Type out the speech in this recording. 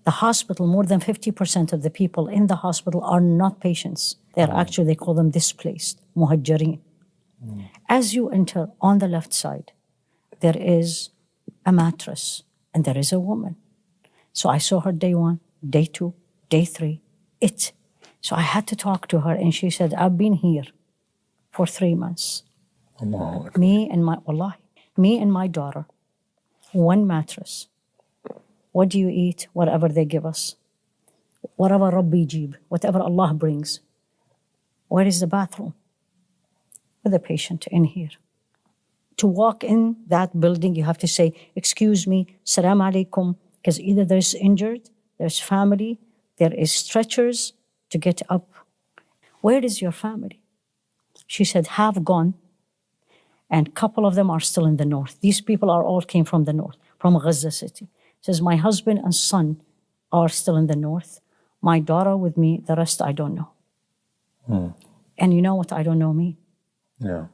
The hospital, more than 50% of the people in the hospital are not patients. They're actually, they call them displaced, muhajireen. As you enter on the left side, there is a mattress and there is a woman. So I saw her day 1, day 2, day 3, So I had to talk to her and she said, I've been here for 3 months. Me and my daughter, 1 mattress. What do you eat? Whatever they give us. Whatever Rabbi Jib, whatever Allah brings. Where is the bathroom? With a patient in here. To walk in that building, you have to say, excuse me, salam alaikum, because either there's injured, there's family, there is stretchers to get up. Where is your family? She said, have gone, and a couple of them are still in the north. These people all came from the north, from Gaza city. Says, my husband and son are still in the north. My daughter with me, the rest I don't know. And you know what I don't know mean? Yeah.